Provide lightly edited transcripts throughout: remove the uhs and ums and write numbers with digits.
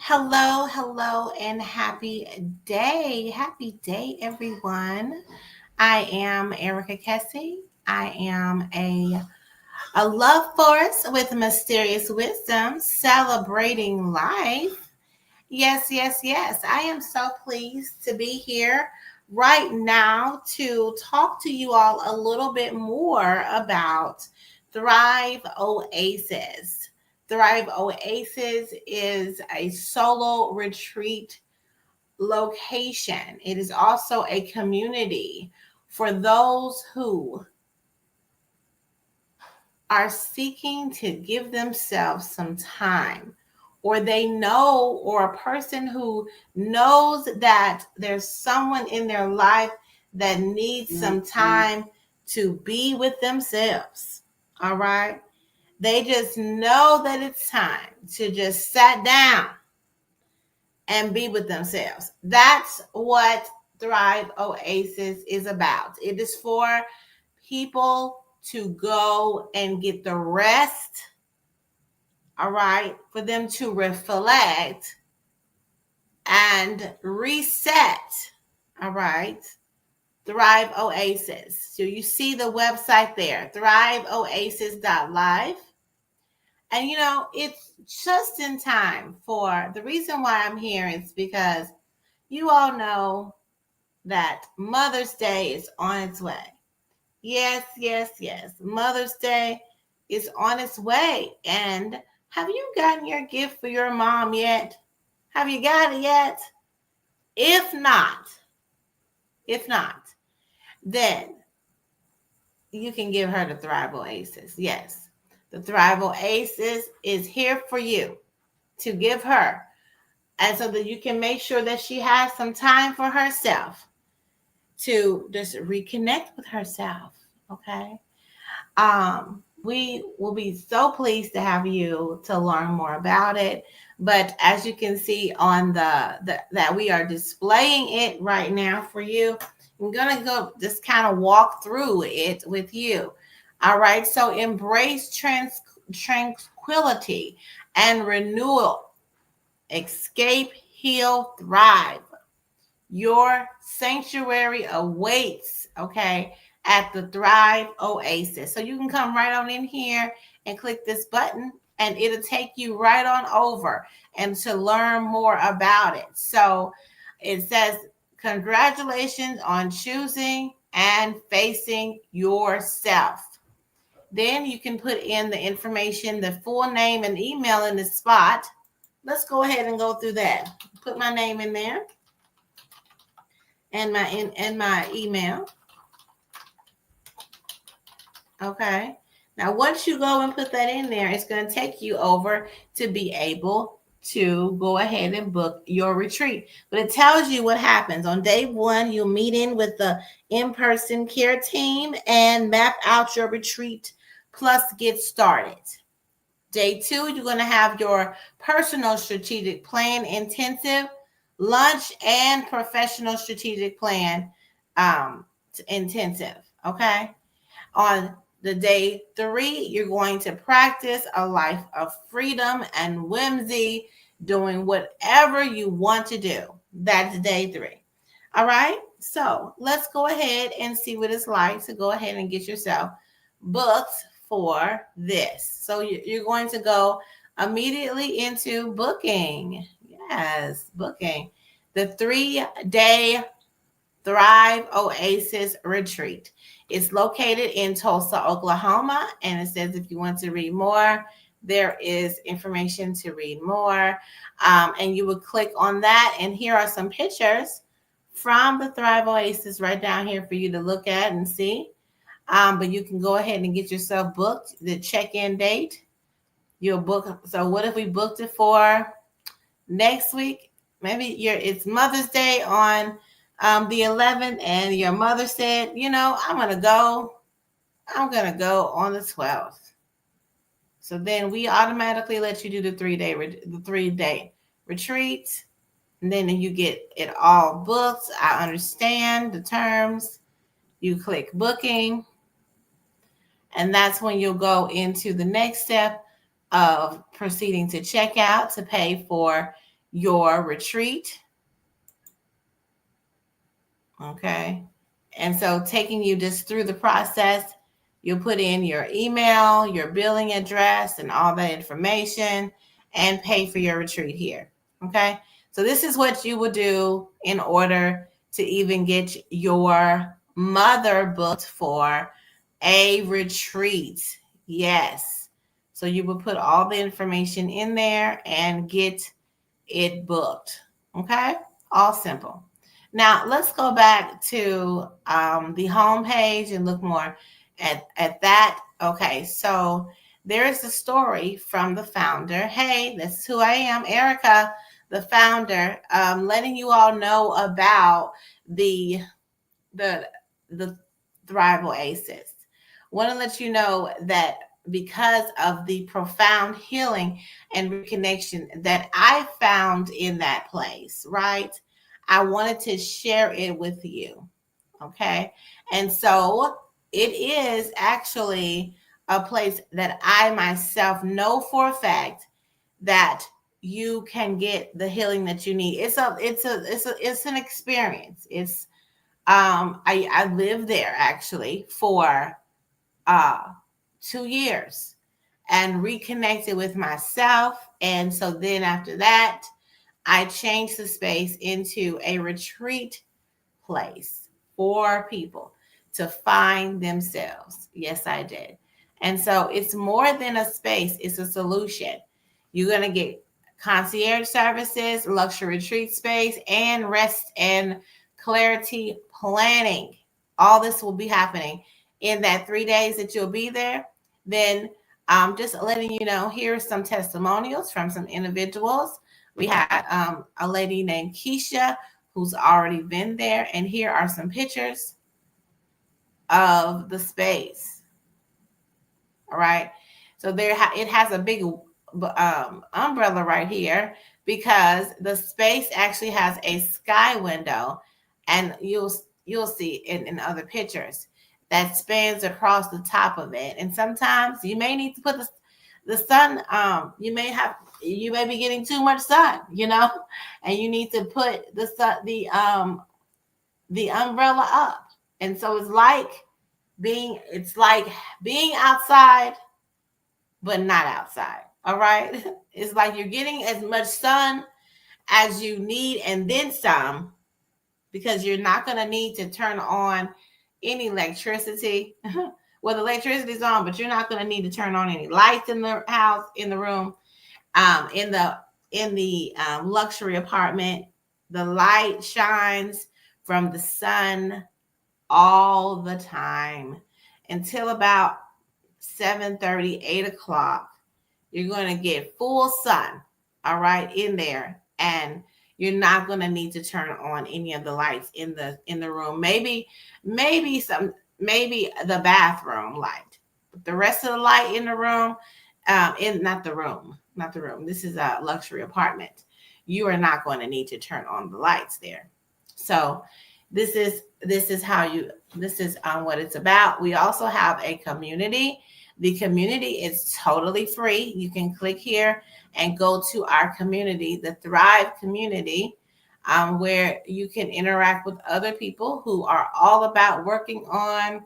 Hello, hello, and happy day. Happy day, everyone. I am Erica Kessie. I am a love force with mysterious wisdom, celebrating life. Yes, yes, yes. I am so pleased to be here right now to talk to you all a little bit more about Thrive Oasis. Thrive Oasis is a solo retreat location. It is also a community for those who are seeking to give themselves some time, or they know, or a person who knows that there's someone in their life that needs some time to be with themselves. All right. They just know that it's time to just sit down and be with themselves. That's what Thrive Oasis is about. It is for people to go and get the rest, all right, for them to reflect and reset, all right. Thrive Oasis. So you see the website there, thriveoasis.live. And it's just in time for the reason why I'm here is because you all know that Mother's Day is on its way. Yes, yes, yes. Mother's Day is on its way. And have you gotten your gift for your mom yet? Have you got it yet? If not, if not, then you can give her the Thrive Oasis. Yes, the Thrive Oasis is here for you to give her. And so that you can make sure that she has some time for herself to just reconnect with herself. Okay. We will be so pleased to have you to learn more about it. But as you can see on the that we are displaying it right now for you, I'm gonna go just kind of walk through it with you. All right. So embrace tranquility and renewal. Escape, heal, thrive. Your sanctuary awaits, okay, at the Thrive Oasis. So you can come right on in here and click this button, and it'll take you right on over and to learn more about it. So it says, congratulations on choosing and facing yourself. Then you can put in the information, the full name and email in the spot. Let's go ahead and go through that. Put my name in there and my email. Okay. Now, once you go and put that in there, it's going to take you over to be able to go ahead and book your retreat. But it tells you what happens. On day one, you'll meet in with the in-person care team and map out your retreat, plus get started. Day two, you're going to have your personal strategic plan intensive, lunch, and professional strategic plan intensive. Okay. On the day three, you're going to practice a life of freedom and whimsy, doing whatever you want to do. That's day three. All right. So let's go ahead and see what it's like to go ahead and get yourself booked for this. So you're going to go immediately into booking. Yes, booking the 3-day Thrive Oasis Retreat. It's located in Tulsa, Oklahoma, and it says if you want to read more, there is information to read more. And you would click on that, and here are some pictures from the Thrive Oasis right down here for you to look at and see. But you can go ahead and get yourself booked. The check-in date, you'll book. So what if we booked it for next week? Maybe it's Mother's Day on the 11th, and your mother said, I'm gonna go on the 12th. So then we automatically let you do the 3-day retreat, and then you get it all booked. I understand the terms. You click booking, and that's when you'll go into the next step of proceeding to checkout to pay for your retreat. Okay. And so taking you just through the process, you'll put in your email, your billing address, and all that information and pay for your retreat here. Okay. So this is what you would do in order to even get your mother booked for a retreat. Yes. So you would put all the information in there and get it booked. Okay. All simple. Now let's go back to the home page and look more at that. Okay, so there is a story from the founder. Hey, that's who I am, Erica, the founder, letting you all know about the the the Thrive Oasis. Want to let you know that because of the profound healing and reconnection that I found in that place, right? I wanted to share it with you. Okay. And so it is actually a place that I myself know for a fact that you can get the healing that you need. It's an experience. I lived there actually for uh 2 years and reconnected with myself. And so then after that, I changed the space into a retreat place for people to find themselves. Yes, I did. And so it's more than a space, it's a solution. You're going to get concierge services, luxury retreat space, and rest and clarity planning. All this will be happening in that 3 days that you'll be there. Then just letting you know, here are some testimonials from some individuals. We had a lady named Keisha who's already been there, and here are some pictures of the space. All right, so it has a big umbrella right here because the space actually has a sky window, and you'll see it in other pictures that spans across the top of it. And sometimes you may need to put the sun. You may be getting too much sun, and you need to put the umbrella up. And so it's like being outside but not outside. All right. It's like you're getting as much sun as you need and then some, because you're not going to need to turn on any electricity. Well, the electricity's on, but you're not going to need to turn on any lights in the house, in the room, in the luxury apartment. The light shines from the sun all the time until about 7:30, 8 o'clock. You're going to get full sun, all right, in there, and you're not going to need to turn on any of the lights in the room. Maybe the bathroom light, but the rest of the light in the room, not the room. This is a luxury apartment. You are not going to need to turn on the lights there. So this is what it's about. We also have a community. The community is totally free. You can click here and go to our community, the Thrive community, where you can interact with other people who are all about working on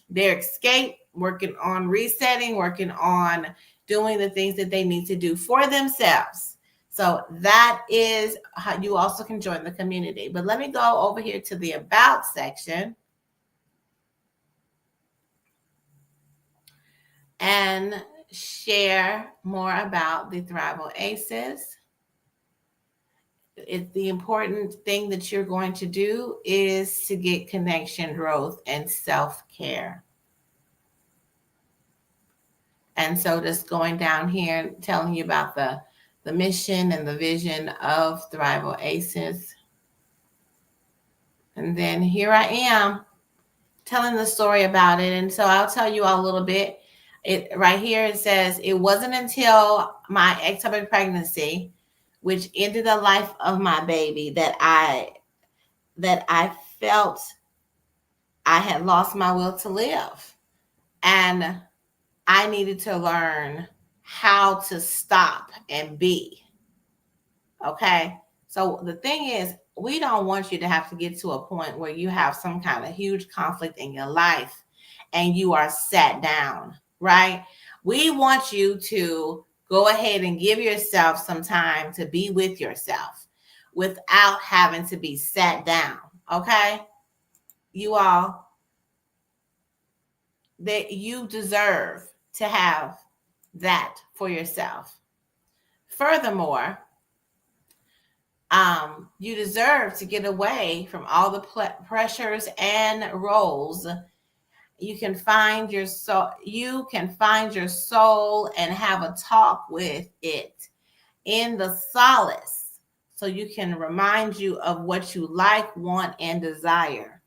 their escape, working on resetting, working on doing the things that they need to do for themselves. So that is how you also can join the community. But let me go over here to the About section and share more about the Thrive Oasis. The important thing that you're going to do is to get connection, growth, and self-care. And so just going down here and telling you about the mission and the vision of Thrive Oasis. And then here I am telling the story about it. And so I'll tell you all a little bit. Right here it says, it wasn't until my ectopic pregnancy, which ended the life of my baby, that I felt I had lost my will to live. And I needed to learn how to stop and be. Okay. So the thing is, we don't want you to have to get to a point where you have some kind of huge conflict in your life and you are sat down, right? We want you to go ahead and give yourself some time to be with yourself without having to be sat down. Okay. You all, that you deserve to have that for yourself. Furthermore, you deserve to get away from all the pressures and roles. You can find your soul. You can find your soul and have a talk with it in the solace, so you can remind you of what you like, want, and desire.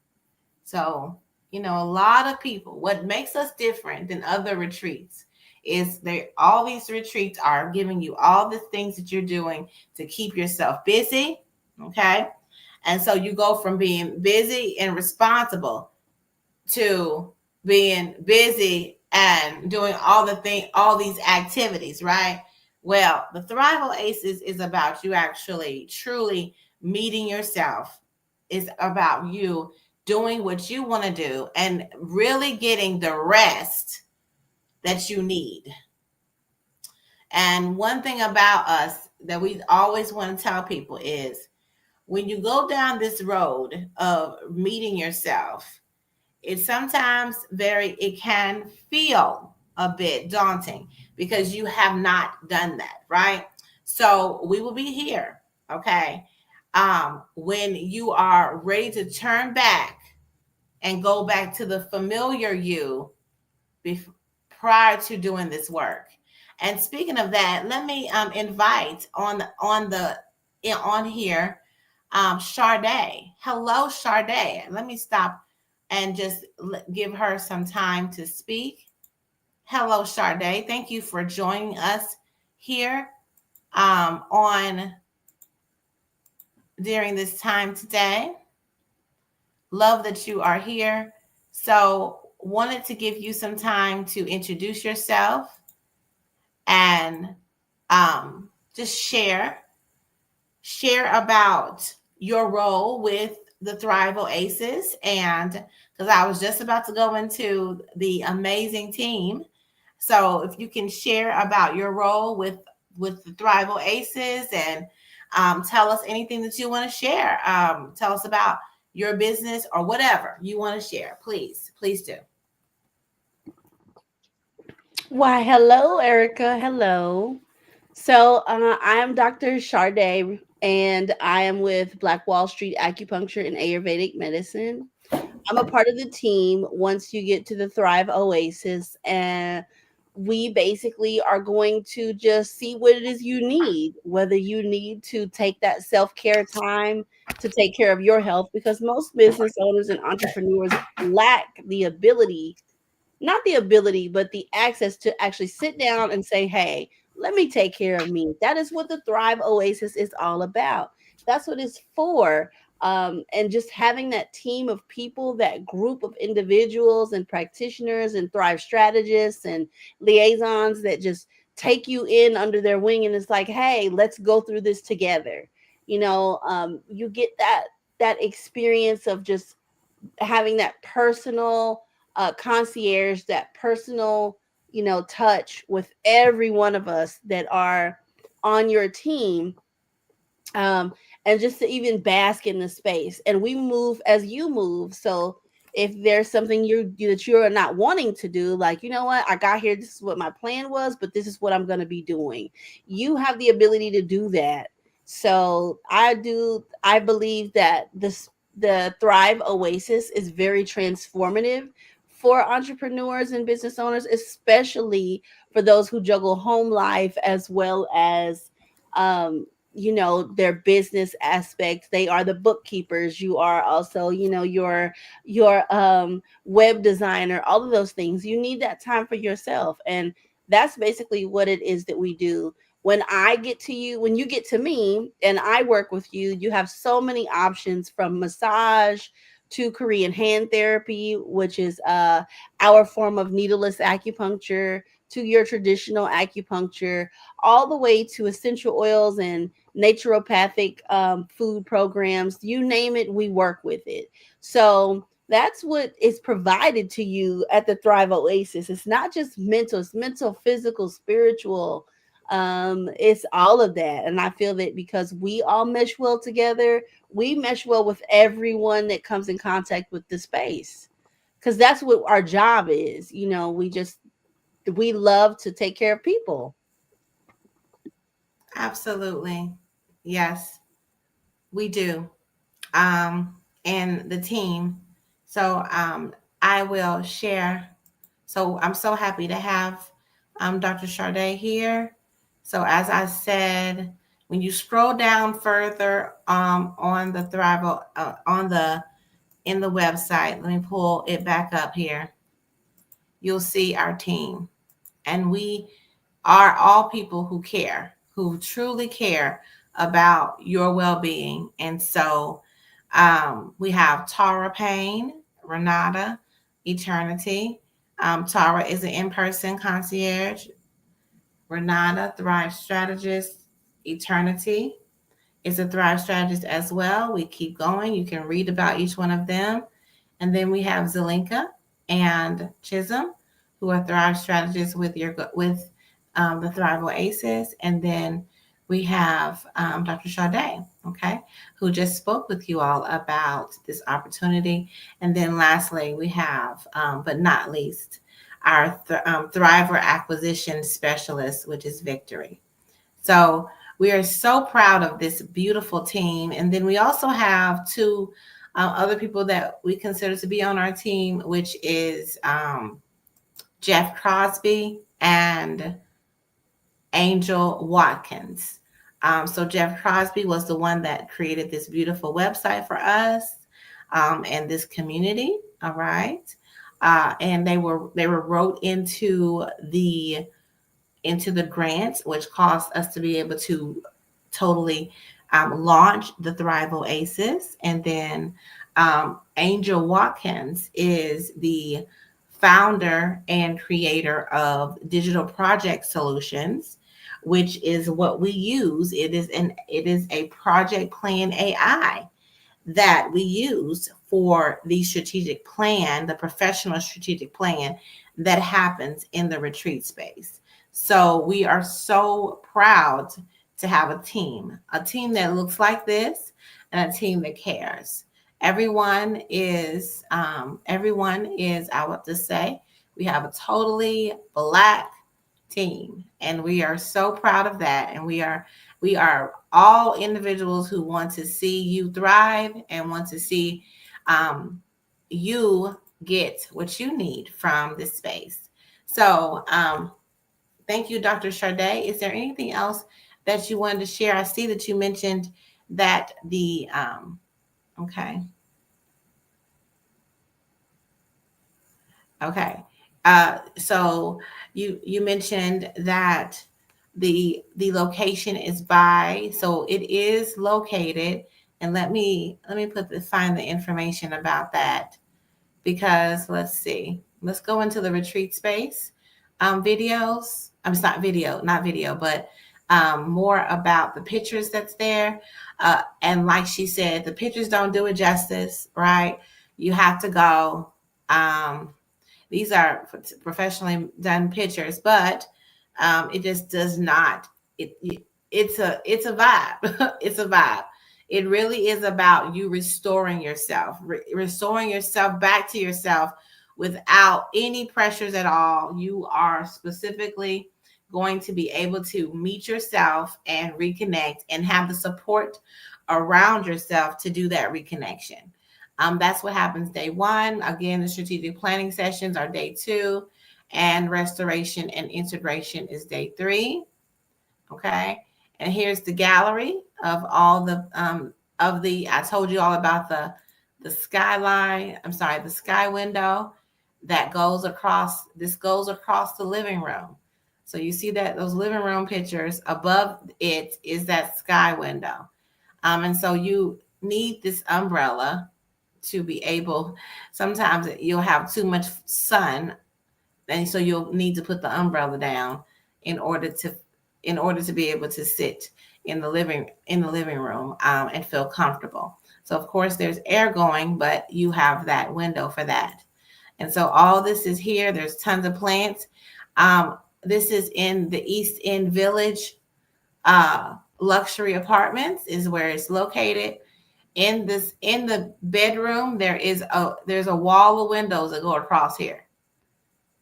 So, a lot of people, what makes us different than other retreats is they all these retreats are giving you all the things that you're doing to keep yourself busy. Okay. And so you go from being busy and responsible to being busy and doing all these activities, right? Well, the Thrive Oasis is about you actually truly meeting yourself. It's about you doing what you want to do and really getting the rest that you need. And one thing about us that we always want to tell people is when you go down this road of meeting yourself, it can feel a bit daunting because you have not done that, right? So we will be here, okay? When you are ready to turn back and go back to the familiar you bef- prior to doing this work. And speaking of that, let me invite on here Sade. Hello, Sade. Let me stop and just give her some time to speak. Hello, Sade. Thank you for joining us here on during this time today. Love that you are here. So, wanted to give you some time to introduce yourself and just share about your role with the Thrive Oasis. And because I was just about to go into the amazing team. So if you can share about your role with the Thrive Oasis and tell us anything that you want to share. Tell us about your business or whatever you want to share. Please do. Why, hello, Erica. Hello. I am Dr. Charday, and I am with Black Wall Street Acupuncture and Ayurvedic Medicine. I'm a part of the team once you get to the Thrive Oasis, and we basically are going to just see what it is you need, whether you need to take that self care time to take care of your health, because most business owners and entrepreneurs lack the ability, not the ability, but the access to actually sit down and say, hey, let me take care of me. That is what the Thrive Oasis is all about. That's what it's for. And just having that team of people, that group of individuals and practitioners and Thrive strategists and liaisons that just take you in under their wing and it's like, hey, let's go through this together. You get that experience of just having that personal concierge, that personal, touch with every one of us that are on your team, um, and just to even bask in the space. And we move as you move. So if there's something that you're not wanting to do, like, you know what, I got here, this is what my plan was, but this is what I'm going to be doing. You have the ability to do that. So I believe that the Thrive Oasis is very transformative for entrepreneurs and business owners, especially for those who juggle home life as well as their business aspect. They are the bookkeepers, you are also, your web designer, all of those things. You need that time for yourself, and that's basically what it is that we do. When you get to me and I work with you, you have so many options, from massage to Korean hand therapy, which is our form of needleless acupuncture, to your traditional acupuncture, all the way to essential oils and naturopathic food programs. You name it, we work with it. So that's what is provided to you at the Thrive Oasis. It's not just mental, it's mental, physical, spiritual. It's all of that. And I feel that because we all mesh well together, we mesh well with everyone that comes in contact with the space. Because that's what our job is. We love to take care of people. Absolutely. Yes, we do. And the team. So I will share. So I'm so happy to have Dr. Charday here. So as I said, when you scroll down further on the Thrive on the in the website, let me pull it back up here. You'll see our team, and we are all people who care, who truly care about your well-being. And so we have Tara Payne, Renata, Eternity. Tara is an in-person concierge. Renata, Thrive Strategist. Eternity is a Thrive Strategist as well. We keep going. You can read about each one of them. And then we have Zelinka and Chisholm, who are Thrive Strategists with the Thrive Oasis. And then we have Dr. Sade, okay, who just spoke with you all about this opportunity. And then lastly, we have, but not least, our Thriver Acquisition Specialist, which is Victory. So we are so proud of this beautiful team. And then we also have two other people that we consider to be on our team, which is Jeff Crosby and Angel Watkins. So Jeff Crosby was the one that created this beautiful website for us and this community. All right. And they were wrote into the grant, which caused us to be able to totally launch the Thrive Oasis. And then Angel Watkins is the founder and creator of Digital Project Solutions, which is what we use. It is a project plan AI that we use for the strategic plan, the professional strategic plan that happens in the retreat space. So we are so proud to have a team that looks like this, and a team that cares. Everyone is, I want to say, we have a totally black team, and we are so proud of that. And we are all individuals who want to see you thrive and want to see um, you get what you need from this space. So thank you, Dr. Charday. Is there anything else that you wanted to share? I see that you mentioned that the okay. Okay. So you mentioned that the location is by, so it is located, and find the information about that, because let's see. Let's go into the retreat space videos. It's not video, but more about the pictures that's there. And like she said, the pictures don't do it justice, right? You have to go. Um, these are professionally done pictures, but it just does not. It's a vibe. It's a vibe. It really is about you restoring yourself, restoring yourself back to yourself without any pressures at all. You are specifically going to be able to meet yourself and reconnect and have the support around yourself to do that reconnection. That's what happens day one. Again, the strategic planning sessions are day two, and restoration and integration is day three. Okay. And here's the gallery of all the I told you all about the skyline. I'm sorry, the sky window that goes across the living room. So you see that those living room pictures, above it is that sky window. And so you need this umbrella to be able, sometimes you'll have too much sun and so you'll need to put the umbrella down in order to be able to sit in the living room, and feel comfortable. So of course there's air going, but you have that window for that. And so all this is here. There's tons of plants. Um, this is in the East End Village, luxury apartments is where it's located. In the bedroom there's a wall of windows that go across here,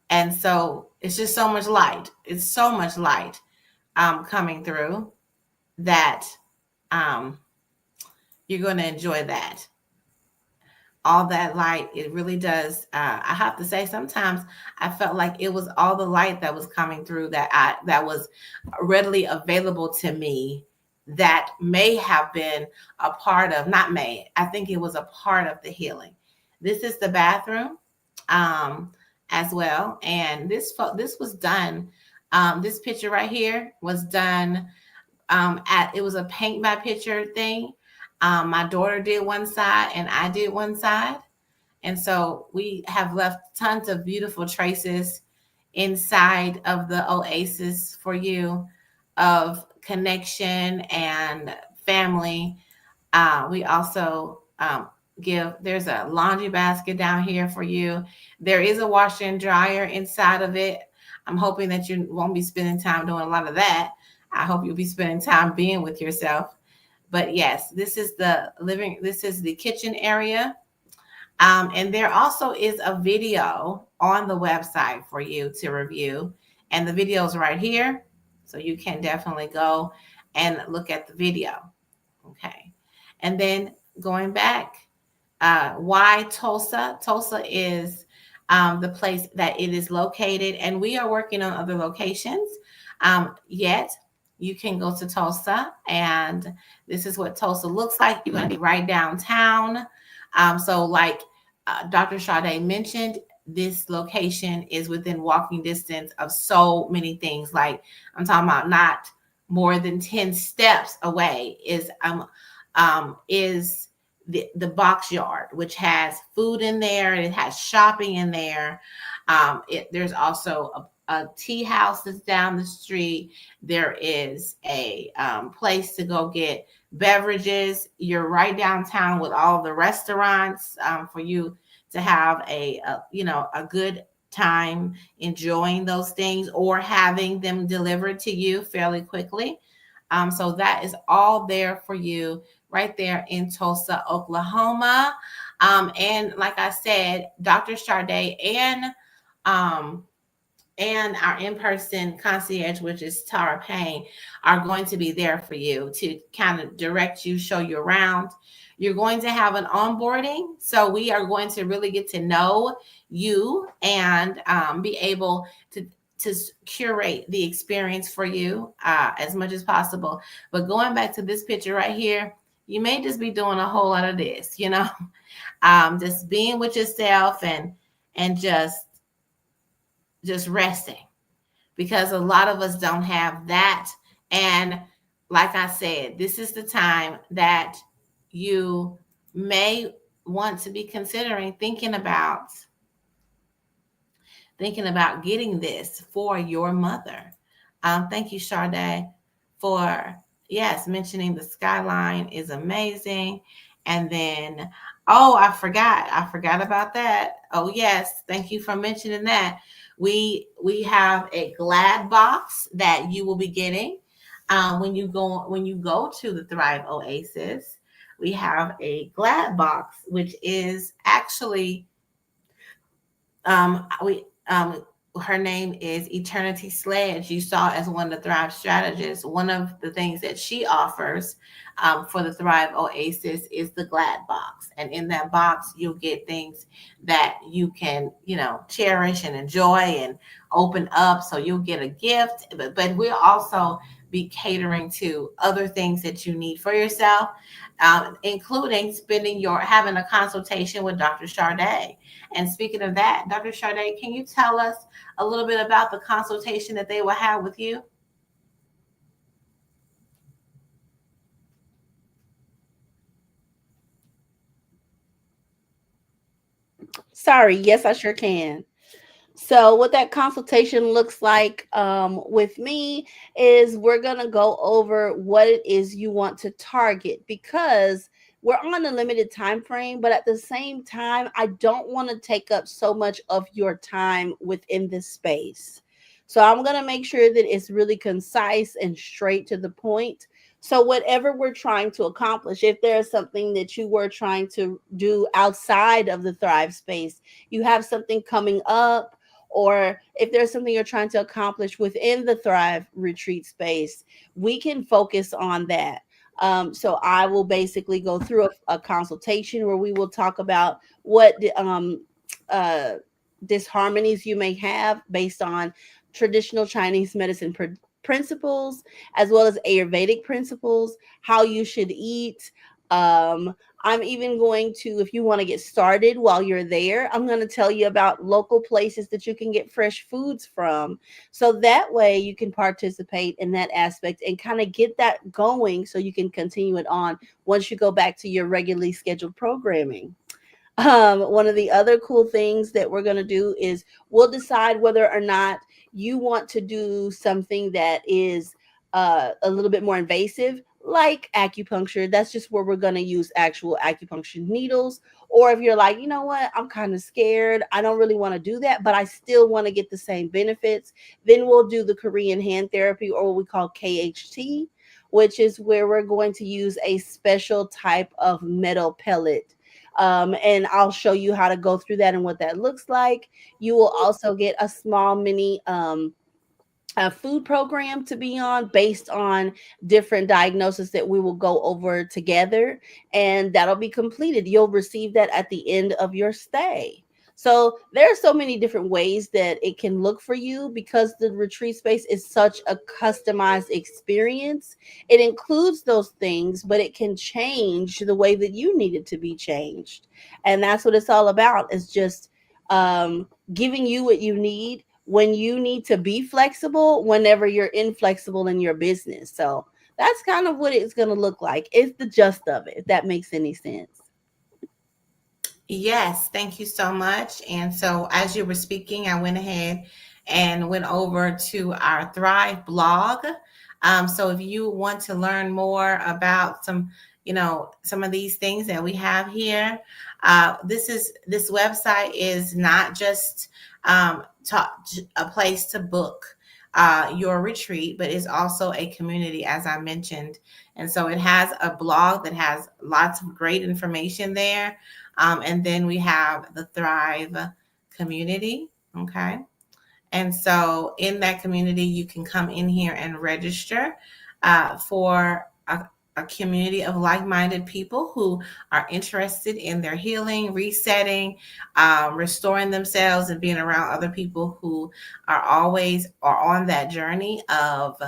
and so it's just so much light. It's so much light, coming through that, um, you're going to enjoy that. All that light, it really does. I have to say, sometimes I felt like it was all the light that was coming through that was readily available to me, that may have been a part of, not may, I think it was a part of the healing. This is the bathroom, um, as well, and this was done. This picture right here was done, at it was a paint by picture thing. My daughter did one side and I did one side. And so we have left tons of beautiful traces inside of the oasis for you, of connection and family. We also, there's a laundry basket down here for you. There is a washer and dryer inside of it. I'm hoping that you won't be spending time doing a lot of that. I hope you'll be spending time being with yourself. But yes, this is the kitchen area. And there also is a video on the website for you to review. And the video is right here. So you can definitely go and look at the video. Okay. And then going back, why Tulsa? Tulsa is, the place that it is located, and we are working on other locations. Yet you can go to Tulsa, and this is what Tulsa looks like. You're going to be right downtown. So, like, Dr. Sade mentioned, this location is within walking distance of so many things. Like, I'm talking about not more than 10 steps away is the box yard, which has food in there. It has shopping in there. There's also a tea house that's down the street. There is a, place to go get beverages. You're right downtown with all the restaurants, for you to have a good time enjoying those things or having them delivered to you fairly quickly. So that is all there for you right there in Tulsa, Oklahoma. And like I said, Dr. Sade um, and our in-person concierge, which is Tara Payne, are going to be there for you to kind of direct you, show you around. You're going to have an onboarding, so we are going to really get to know you and, be able to curate the experience for you, as much as possible. But going back to this picture right here, you may just be doing a whole lot of this, just being with yourself and just resting, because a lot of us don't have that. And like I said, this is the time that you may want to be considering thinking about getting this for your mother. Thank you, Sade, for, yes, mentioning the skyline is amazing. And then, oh, I forgot about that. Oh yes, thank you for mentioning that. We have a glad box that you will be getting, when you go to the Thrive Oasis. We have a glad box, which is actually, we her name is Eternity Sledge. You saw as one of the Thrive strategists. One of the things that she offers, for the Thrive Oasis is the Glad box, and in that box you'll get things that you can, cherish and enjoy and open up. So you'll get a gift, but we'll also be catering to other things that you need for yourself, including having a consultation with Dr. Sade. And speaking of that, Dr. Sade, can you tell us a little bit about the consultation that they will have with you? Sorry, yes, I sure can. So, what that consultation looks like with me is we're going to go over what it is you want to target, because we're on a limited time frame, but at the same time, I don't want to take up so much of your time within this space. So, I'm going to make sure that it's really concise and straight to the point. So, whatever we're trying to accomplish, if there's something that you were trying to do outside of the Thrive space, you have something coming up, or if there's something you're trying to accomplish within the Thrive retreat space, we can focus on that. So I will basically go through a consultation where we will talk about what uh, disharmonies you may have based on traditional Chinese medicine principles, as well as Ayurvedic principles, how you should eat. Um, I'm even going to, if you want to get started while you're there, I'm going to tell you about local places that you can get fresh foods from. So that way you can participate in that aspect and kind of get that going so you can continue it on once you go back to your regularly scheduled programming. One of the other cool things that we're going to do is we'll decide whether or not you want to do something that is a little bit more invasive, like acupuncture. That's just where we're going to use actual acupuncture needles. Or if you're like, you know what, I'm kind of scared, I don't really want to do that, but I still want to get the same benefits, then we'll do the Korean hand therapy, or what we call KHT, which is where we're going to use a special type of metal pellet, and I'll show you how to go through that and what that looks like. You will also get a small mini a food program to be on based on different diagnoses that we will go over together, and that'll be completed. You'll receive that at the end of your stay. So there are so many different ways that it can look for you, because the retreat space is such a customized experience. It includes those things, but it can change the way that you need it to be changed. And that's what it's all about, is just giving you what you need when you need to be flexible, whenever you're inflexible in your business. So that's kind of what it's going to look like. It's the gist of it, if that makes any sense. Yes, thank you so much. And so, as you were speaking, I went ahead and went over to our Thrive blog. So, if you want to learn more about some of these things that we have here, this website is not just a place to book your retreat, but it's also a community, as I mentioned. And so, it has a blog that has lots of great information there, and then we have the Thrive community. Okay. And so in that community, you can come in here and register for a community of like minded people who are interested in their healing, resetting, restoring themselves, and being around other people who are on that journey of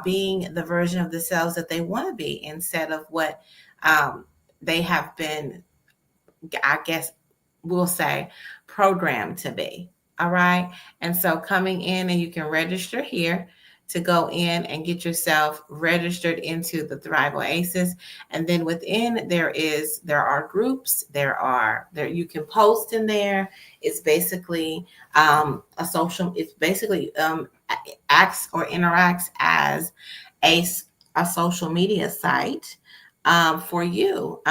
being the version of themselves that they want to be, instead of what they have been, I guess we'll say, programmed to be. All right. And so coming in, and you can register here to go in and get yourself registered into the Thrive Oasis. And then within there are groups, there you can post in there. It's basically it's basically acts or interacts as a, a social media site for you,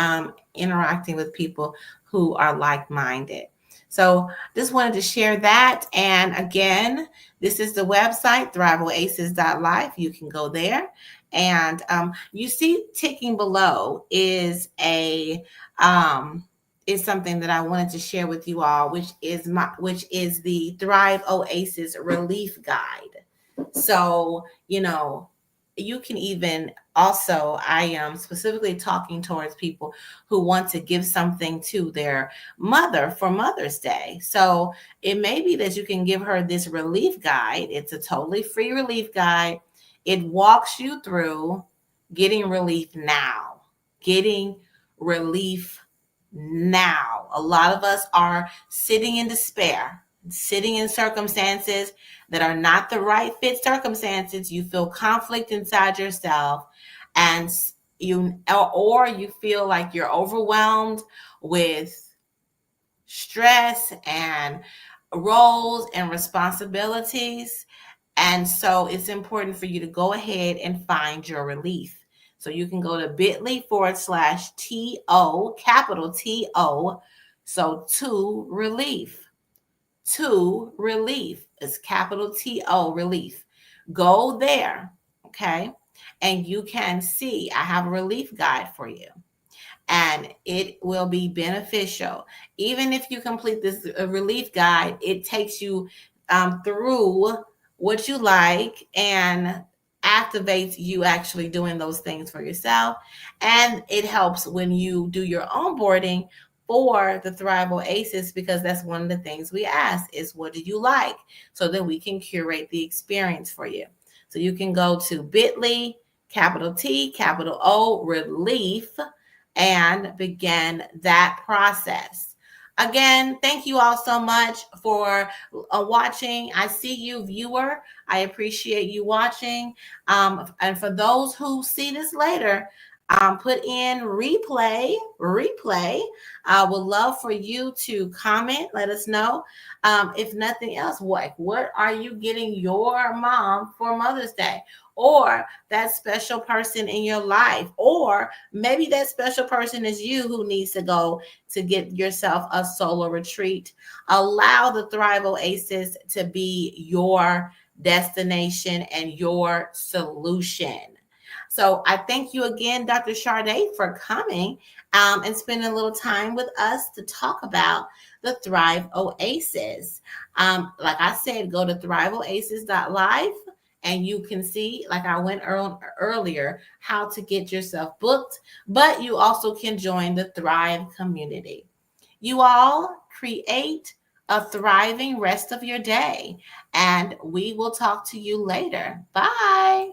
interacting with people who are like minded. So just wanted to share that. And again, this is the website, thriveoasis.life. You can go there. And you see ticking below is something that I wanted to share with you all, which is the Thrive Oasis Relief Guide. So, you can even also, I am specifically talking towards people who want to give something to their mother for Mother's Day. So it may be that you can give her this relief guide. It's a totally free relief guide. It walks you through getting relief now, getting relief now. A lot of us are sitting in despair, sitting in circumstances that are not the right fit circumstances. You feel conflict inside yourself, and or you feel like you're overwhelmed with stress and roles and responsibilities. And so it's important for you to go ahead and find your relief. So you can go to bit.ly/TO, capital TO. So to relief. To relief is capital TO, relief. Go there, okay? And you can see I have a relief guide for you, and it will be beneficial. Even if you complete this relief guide, it takes you through what you like and activates you actually doing those things for yourself. And it helps when you do your onboarding for the Thrive Oasis, because that's one of the things we ask is what do you like, so that we can curate the experience for you. So you can go to bit.ly, capital T, capital O, relief, and begin that process. Again, thank you all so much for watching. I see you, viewer. I appreciate you watching. And for those who see this later, put in replay. I would love for you to comment. Let us know. If nothing else, what are you getting your mom for Mother's Day? Or that special person in your life, or maybe that special person is you who needs to go to get yourself a solo retreat. Allow the Thrive Oasis to be your destination and your solution. So I thank you again, Dr. Charday, for coming and spending a little time with us to talk about the Thrive Oasis. Like I said, go to thriveoasis.live and you can see, like I went earlier, how to get yourself booked, but you also can join the Thrive community. You all create a thriving rest of your day, and we will talk to you later. Bye.